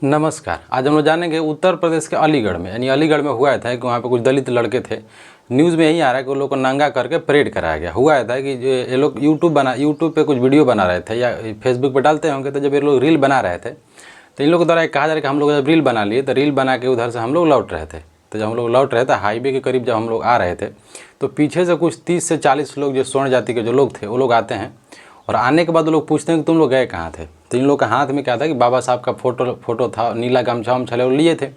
नमस्कार। आज हम लोग जानेंगे उत्तर प्रदेश के अलीगढ़ में, यानी अलीगढ़ में हुआ था कि वहाँ पे कुछ दलित लड़के थे। न्यूज़ में यही आ रहा है कि वो लोग को नंगा करके परेड कराया गया। हुआ था कि जो ये लोग यूट्यूब पे कुछ वीडियो बना रहे थे या फेसबुक पे डालते होंगे, तो जब ये लोग रील बना रहे थे तो इन लोगों के द्वारा कहा जा रहा है कि हम लोग जब रील बना लिए तो रील बना के उधर से हम लोग लौट रहे थे। तो जब हम लोग लौट रहे थे हाईवे के करीब जब हम लोग आ रहे थे तो पीछे से कुछ 30 से 40 लोग जो स्वर्ण जाति के जो लोग थे वो लोग आते हैं और आने के बाद वो लोग पूछते हैं कि तुम लोग गए कहाँ थे। तो इन लोग के हाथ में क्या था कि बाबा साहब का फोटो था, नीला गमछा उमछा वो लिए थे।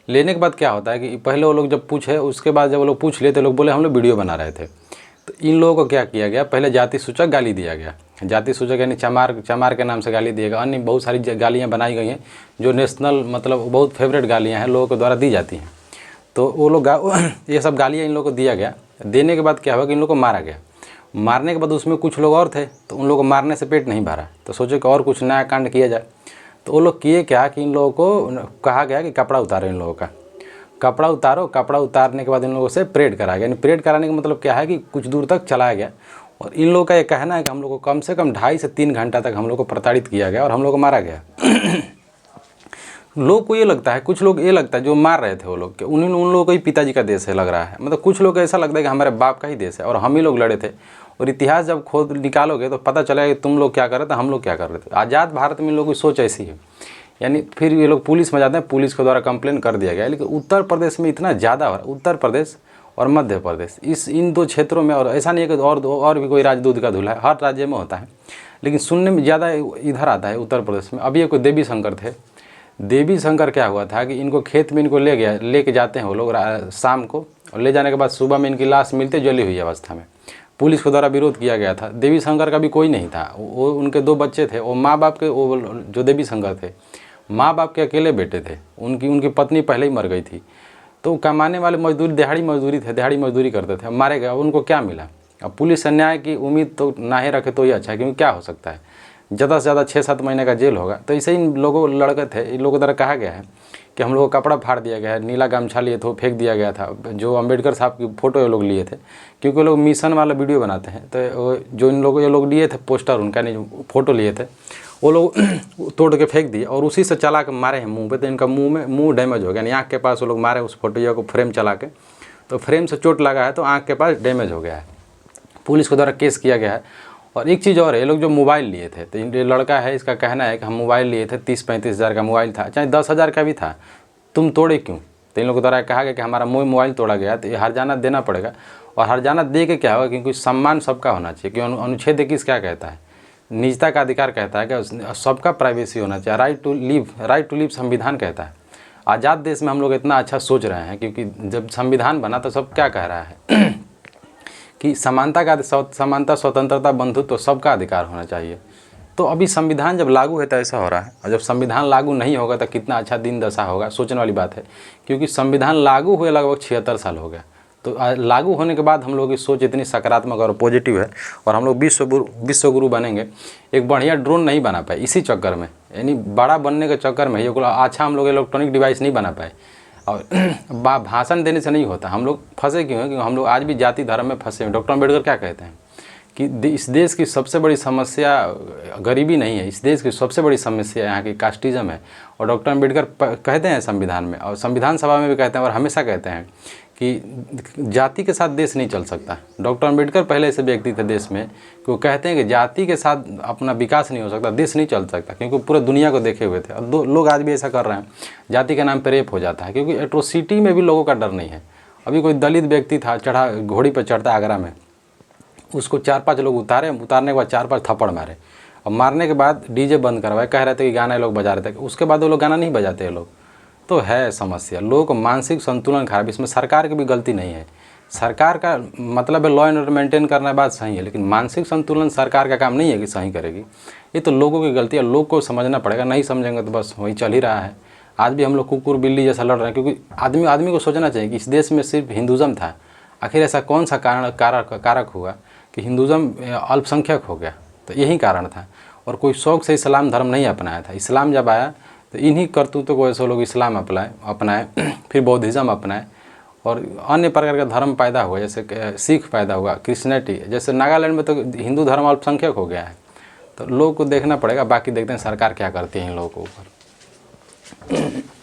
लेने के बाद क्या होता है कि पहले वो लोग जब पूछे, उसके बाद जब वो लोग पूछ लिए तो लोग बोले हम लोग वीडियो बना रहे थे। तो इन लोगों को क्या किया गया, पहले जाति सूचक गाली दिया गया। जाति सूचक यानी चमार के नाम से गाली दिया गया। अन्य बहुत सारी गालियाँ बनाई गई हैं जो नेशनल मतलब बहुत फेवरेट गालियाँ हैं, लोगों के द्वारा दी जाती हैं। तो वो लोग ये सब गालियाँ इन लोगों को दिया गया। देने के बाद क्या हुआ कि इन लोगों को मारा गया। मारने के बाद उसमें कुछ लोग और थे, तो उन लोगों को मारने से पेट नहीं भरा, तो सोचे कि और कुछ नया कांड किया जाए। तो वो लोग किए क्या कि इन लोगों को कहा गया कि कपड़ा उतारो, इन लोगों का कपड़ा उतारो। कपड़ा उतारने के बाद इन लोगों से परेड कराया गया। यानी परेड कराने का मतलब क्या है कि कुछ दूर तक चलाया गया। और इन लोगों का ये कहना है कि हम लोग को कम से कम 2.5 से 3 घंटा तक हम लोग को प्रताड़ित किया गया और हम लोग को मारा गया। लोग को ये लगता है, कुछ लोग ये लगता है जो मार रहे थे वो लोग कि उन लोगों को ही पिताजी का देश है लग रहा है। मतलब कुछ लोग ऐसा लगता है कि हमारे बाप का ही देश है और हम ही लोग लड़े थे। और इतिहास जब खोद निकालोगे तो पता चलेगा कि तुम लोग क्या कर रहे थे, हम लोग क्या कर रहे थे। आज़ाद भारत में इन लोगों की सोच ऐसी है। यानी फिर ये लोग पुलिस में जाते हैं, पुलिस के द्वारा कंप्लेन कर दिया गया। लेकिन उत्तर प्रदेश में इतना ज़्यादा हो रहा है, उत्तर प्रदेश और मध्य प्रदेश इन दो क्षेत्रों में। और ऐसा नहीं है कि और भी कोई राजदूत का धुला है, हर राज्य में होता है, लेकिन सुनने में ज़्यादा इधर आता है उत्तर प्रदेश में। अभी ये कोई देवी शंकर थे। देवी शंकर क्या हुआ था कि इनको खेत में इनको लेके जाते हैं वो लोग शाम को, और ले जाने के बाद सुबह में इनकी लाश मिलती जली हुई अवस्था में। पुलिस के द्वारा विरोध किया गया था। देवी शंकर का भी कोई नहीं था, वो उनके 2 बच्चे थे। वो माँ बाप के, वो जो देवी शंकर थे माँ बाप के अकेले बेटे थे। उनकी पत्नी पहले ही मर गई थी। तो कमाने वाले मजदूरी, दिहाड़ी मजदूरी थे, दिहाड़ी मजदूरी करते थे, मारे गए। उनको क्या मिला? अब पुलिस से न्याय की उम्मीद तो ना ही रखे तो ही अच्छा है, क्योंकि क्या हो सकता है, ज़्यादा से ज़्यादा 6-7 महीने का जेल होगा। तो ऐसे ही लोगों लड़के थे, इन लोगों द्वारा कहा गया है कि हम लोगों को कपड़ा फाड़ दिया गया है, नीला गमछा लिए थे फेंक दिया गया था। जो अम्बेडकर साहब की फ़ोटो ये लोग लिए थे, क्योंकि वो लोग मिशन वाला वीडियो बनाते हैं। तो जो इन लोगों ये लोग लिए थे पोस्टर, उनका नहीं फ़ोटो लिए थे, वो लोग तोड़ के फेंक दिए और उसी से चला के मारे हैं मुंह पे। तो इनका मुंह डैमेज हो गया। यानी आँख के पास वो लोग मारे उस फोटो को फ्रेम चला के, तो फ्रेम से चोट लगा है तो आँख के पास डैमेज हो गया है। पुलिस के द्वारा केस किया गया है। और एक चीज़ और है, ये लोग जो मोबाइल लिए थे, तो ये लड़का है, इसका कहना है कि हम मोबाइल लिए थे, 30-35 हज़ार का मोबाइल था, चाहे 10 हज़ार का भी था, तुम तोड़े क्यों? तो इन लोगों के द्वारा कहा गया कि हमारा मोबाइल तोड़ा गया, तो ये हर्जाना देना पड़ेगा। और हर्जाना दे के क्या होगा, क्योंकि सम्मान सबका होना चाहिए। क्योंकि अनुच्छेद 21 क्या कहता है, निजता का अधिकार कहता है कि सबका प्राइवेसी होना चाहिए। राइट टू लिव संविधान कहता है। आज़ाद देश में हम लोग इतना अच्छा सोच रहे हैं, क्योंकि जब संविधान बना तो सब क्या कह रहा है कि समानता, स्वतंत्रता, बंधुत्व तो सबका अधिकार होना चाहिए। तो अभी संविधान जब लागू है तो ऐसा हो रहा है, और जब संविधान लागू नहीं होगा तो कितना अच्छा दिन दशा होगा, सोचने वाली बात है। क्योंकि संविधान लागू हुए लगभग 76 साल हो गया। तो लागू होने के बाद हम लोगों की सोच इतनी सकारात्मक और पॉजिटिव है, और हम लोग विश्व गुरु बनेंगे। एक बढ़िया ड्रोन नहीं बना पाए इसी चक्कर में, यानी बड़ा बनने के चक्कर में। ये अच्छा हम लोग इलेक्ट्रॉनिक डिवाइस नहीं बना पाए। और भाषण देने से नहीं होता। हम लोग फंसे क्यों हैं? क्योंकि हम लोग आज भी जाति धर्म में फंसे हैं। डॉक्टर अम्बेडकर क्या कहते हैं कि इस देश की सबसे बड़ी समस्या गरीबी नहीं है, इस देश की सबसे बड़ी समस्या यहाँ की कास्टिज़म है। और डॉक्टर अम्बेडकर कहते हैं संविधान में, और संविधान सभा में भी कहते हैं, और हमेशा कहते हैं कि जाति के साथ देश नहीं चल सकता। डॉक्टर अम्बेडकर पहले ऐसे व्यक्ति थे देश में कि वो कहते हैं कि जाति के साथ अपना विकास नहीं हो सकता, देश नहीं चल सकता, क्योंकि पूरे दुनिया को देखे हुए थे। और लोग आज भी ऐसा कर रहे हैं, जाति के नाम पर रेप हो जाता है, क्योंकि एट्रोसिटी में भी लोगों का डर नहीं है। अभी कोई दलित व्यक्ति था, घोड़ी पर चढ़ता आगरा में, उसको 4-5 लोग उतारने के बाद 4-5 थप्पड़ मारे, और मारने के बाद डीजे बंद करवाए, कह रहे थे कि गाना लोग बजा रहे थे। उसके बाद वो लोग गाना नहीं बजाते लोग। तो है समस्या, लोगों को मानसिक संतुलन खराब। इसमें सरकार की भी गलती नहीं है। सरकार का मतलब है लॉ एंड ऑर्डर मेंटेन करना, बात सही है, लेकिन मानसिक संतुलन सरकार का काम नहीं है कि सही करेगी। ये तो लोगों की गलती है, लोग को समझना पड़ेगा। नहीं समझेंगे तो बस वही चल ही रहा है। आज भी हम लोग कुकुर बिल्ली जैसा लड़ रहे हैं, क्योंकि आदमी को सोचना चाहिए कि इस देश में सिर्फ हिंदुज़म था। आखिर ऐसा कौन सा कारक हुआ कि हिंदुज़म अल्पसंख्यक हो गया? तो यही कारण था। और कोई शौक़ से इस्लाम धर्म नहीं अपनाया था। इस्लाम जब आया तो इन्हीं करतूतों को ऐसे लोग इस्लाम अपनाए, फिर बौद्धिज़्म अपनाए, और अन्य प्रकार का धर्म पैदा हुआ, जैसे सिख पैदा हुआ, क्रिश्चियनिटी। जैसे नागालैंड में तो हिंदू धर्म अल्पसंख्यक हो गया है। तो लोगों को देखना पड़ेगा। बाकी देखते हैं सरकार क्या करती है इन लोगों के ऊपर। है।